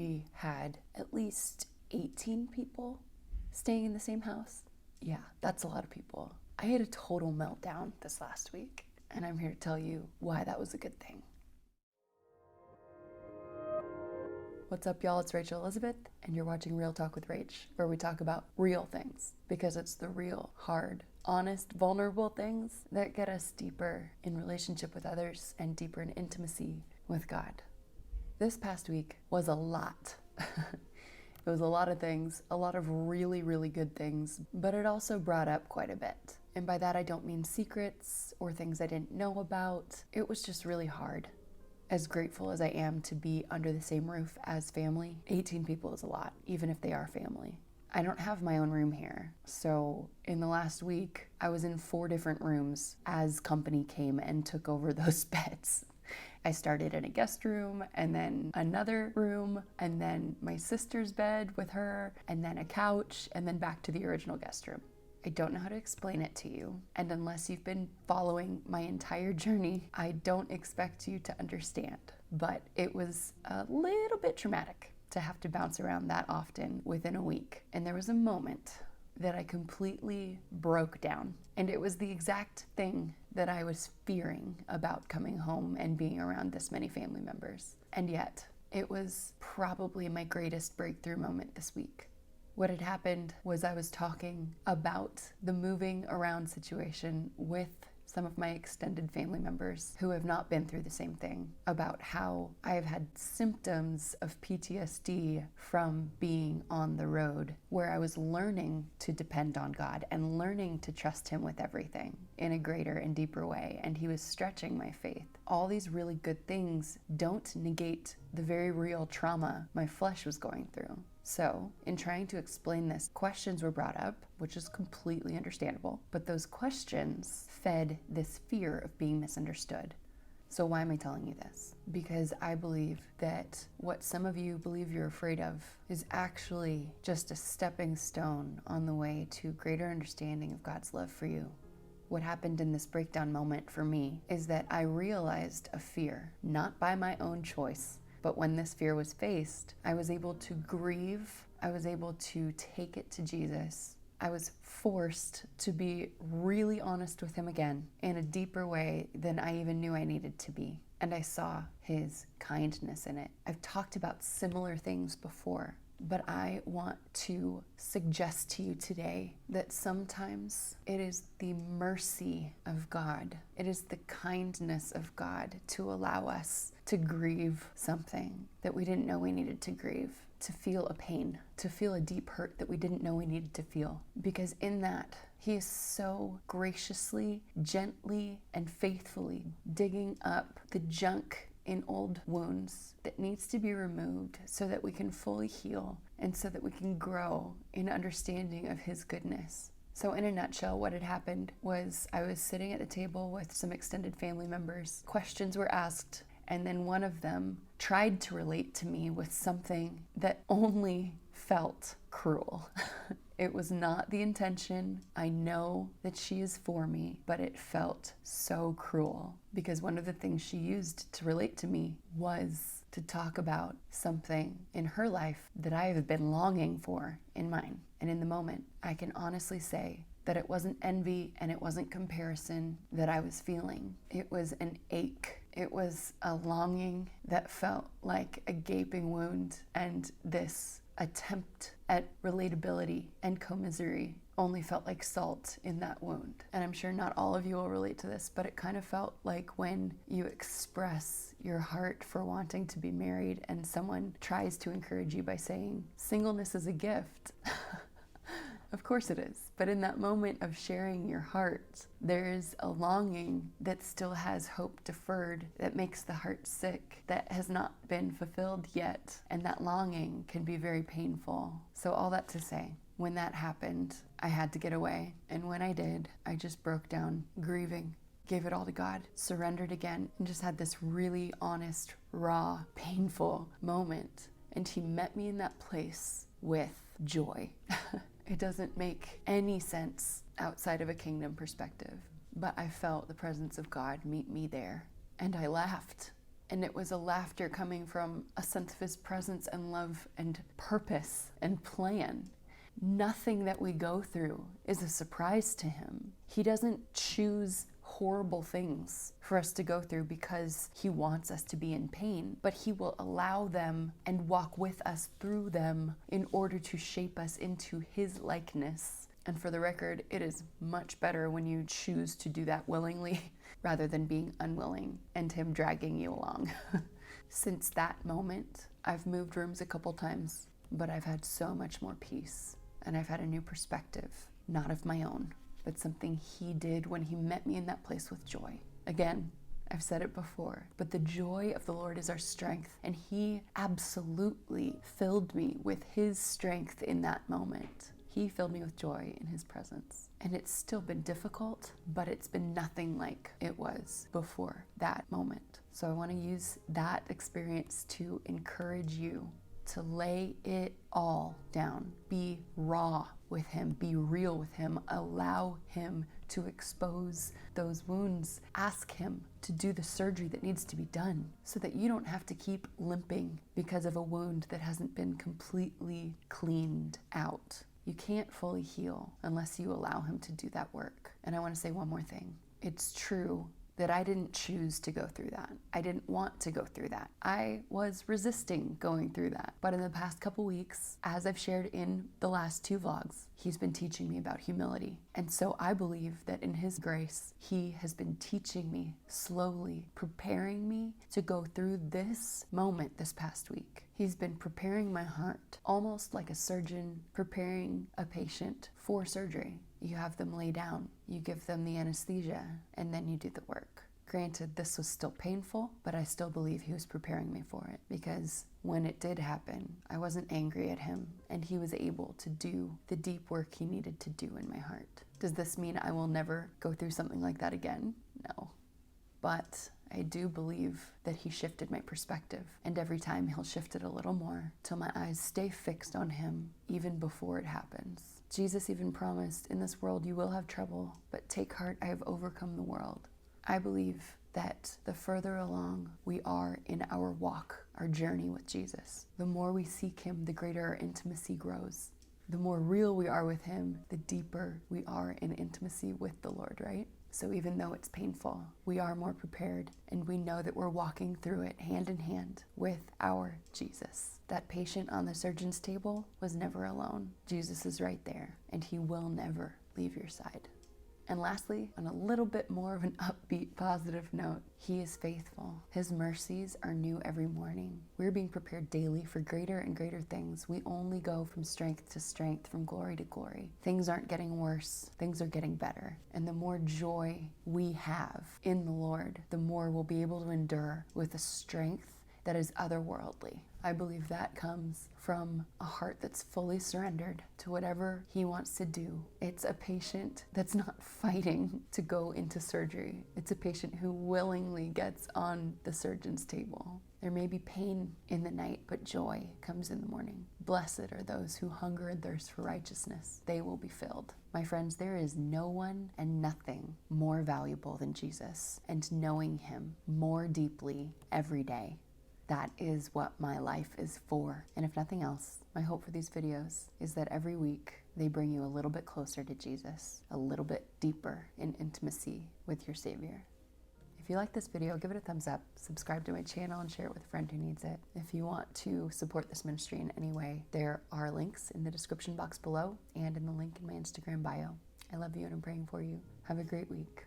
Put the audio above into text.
we had at least 18 people staying in the same house. Yeah, that's a lot of people. I had a total meltdown this last week, and I'm here to tell you why that was a good thing. What's up, y'all? It's Rachel Elizabeth, and you're watching Real Talk with Rach, where we talk about real things, because it's the real, hard, honest, vulnerable things that get us deeper in relationship with others and deeper in intimacy with God. This past week was a lot. It was a lot of things, a lot of really, really good things, but it also brought up quite a bit. And by that, I don't mean secrets or things I didn't know about. It was just really hard. As grateful as I am to be under the same roof as family, 18 people is a lot, even if they are family. I don't have my own room here. So in the last week, I was in 4 different rooms as company came and took over those beds. I started in a guest room, and then another room, and then my sister's bed with her, and then a couch, and then back to the original guest room. I don't know how to explain it to you, and unless you've been following my entire journey, I don't expect you to understand. But it was a little bit traumatic to have to bounce around that often within a week. And there was a moment that I completely broke down. And it was the exact thing that I was fearing about coming home and being around this many family members. And yet, it was probably my greatest breakthrough moment this week. What had happened was I was talking about the moving around situation with some of my extended family members who have not been through the same thing, about how I have had symptoms of PTSD from being on the road, where I was learning to depend on God and learning to trust Him with everything in a greater and deeper way, and He was stretching my faith. All these really good things don't negate the very real trauma my flesh was going through. So, in trying to explain this, questions were brought up, which is completely understandable, but those questions fed this fear of being misunderstood. So why am I telling you this? Because I believe that what some of you believe you're afraid of is actually just a stepping stone on the way to greater understanding of God's love for you. What happened in this breakdown moment for me is that I realized a fear, not by my own choice, but when this fear was faced, I was able to grieve. I was able to take it to Jesus. I was forced to be really honest with Him again in a deeper way than I even knew I needed to be. And I saw His kindness in it. I've talked about similar things before, but I want to suggest to you today that sometimes it is the mercy of God, it is the kindness of God to allow us to grieve something that we didn't know we needed to grieve, to feel a pain, to feel a deep hurt that we didn't know we needed to feel. Because in that, He is so graciously, gently, and faithfully digging up the junk in old wounds that needs to be removed so that we can fully heal and so that we can grow in understanding of His goodness. So in a nutshell, what had happened was I was sitting at the table with some extended family members. Questions were asked, and then one of them tried to relate to me with something that only felt cruel. It was not the intention. I know that she is for me, but it felt so cruel because one of the things she used to relate to me was to talk about something in her life that I have been longing for in mine. And in the moment, I can honestly say that it wasn't envy and it wasn't comparison that I was feeling. It was an ache. It was a longing that felt like a gaping wound, and this attempt at relatability and commisery only felt like salt in that wound. And I'm sure not all of you will relate to this, but it kind of felt like when you express your heart for wanting to be married and someone tries to encourage you by saying, singleness is a gift. Of course it is. But in that moment of sharing your heart, there's a longing that still has hope deferred, that makes the heart sick, that has not been fulfilled yet. And that longing can be very painful. So all that to say, when that happened, I had to get away. And when I did, I just broke down, grieving, gave it all to God, surrendered again, and just had this really honest, raw, painful moment. And He met me in that place with joy. It doesn't make any sense outside of a kingdom perspective, but I felt the presence of God meet me there, and I laughed. And it was a laughter coming from a sense of his presence and love and purpose and plan. Nothing that we go through is a surprise to him. He doesn't choose horrible things for us to go through because he wants us to be in pain, but he will allow them and walk with us through them in order to shape us into his likeness. And for the record, it is much better when you choose to do that willingly rather than being unwilling and him dragging you along. Since that moment, I've moved rooms a couple times, but I've had so much more peace. And I've had a new perspective, not of my own, but something he did when he met me in that place with joy. Again, I've said it before, but the joy of the Lord is our strength, and he absolutely filled me with his strength in that moment. He filled me with joy in his presence. And it's still been difficult, but it's been nothing like it was before that moment. So I want to use that experience to encourage you to lay it all down. Be raw with him. Be real with him. Allow him to expose those wounds. Ask him to do the surgery that needs to be done so that you don't have to keep limping because of a wound that hasn't been completely cleaned out. You can't fully heal unless you allow him to do that work. And I want to say one more thing. It's true that I didn't choose to go through that. I didn't want to go through that. I was resisting going through that. But in the past couple weeks, as I've shared in the last 2 vlogs, he's been teaching me about humility. And so I believe that in his grace, he has been teaching me slowly, preparing me to go through this moment this past week. He's been preparing my heart, almost like a surgeon preparing a patient for surgery. You have them lay down, you give them the anesthesia, and then you do the work. Granted, this was still painful, but I still believe he was preparing me for it, because when it did happen, I wasn't angry at him, and he was able to do the deep work he needed to do in my heart. Does this mean I will never go through something like that again? No. But I do believe that he shifted my perspective, and every time he'll shift it a little more till my eyes stay fixed on him even before it happens. Jesus even promised, in this world you will have trouble, but take heart, I have overcome the world. I believe that the further along we are in our walk, our journey with Jesus, the more we seek him, the greater our intimacy grows. The more real we are with him, the deeper we are in intimacy with the Lord, right? So even though it's painful, we are more prepared, and we know that we're walking through it hand in hand with our Jesus. That patient on the surgeon's table was never alone. Jesus is right there, and he will never leave your side. And lastly, on a little bit more of an upbeat, positive note, he is faithful. His mercies are new every morning. We're being prepared daily for greater and greater things. We only go from strength to strength, from glory to glory. Things aren't getting worse. Things are getting better. And the more joy we have in the Lord, the more we'll be able to endure with a strength that is otherworldly. I believe that comes from a heart that's fully surrendered to whatever he wants to do. It's a patient that's not fighting to go into surgery. It's a patient who willingly gets on the surgeon's table. There may be pain in the night, but joy comes in the morning. Blessed are those who hunger and thirst for righteousness. They will be filled. My friends, there is no one and nothing more valuable than Jesus, and knowing him more deeply every day. That is what my life is for. And if nothing else, my hope for these videos is that every week they bring you a little bit closer to Jesus, a little bit deeper in intimacy with your Savior. If you like this video, give it a thumbs up, subscribe to my channel, and share it with a friend who needs it. If you want to support this ministry in any way, there are links in the description box below and in the link in my Instagram bio. I love you and I'm praying for you. Have a great week.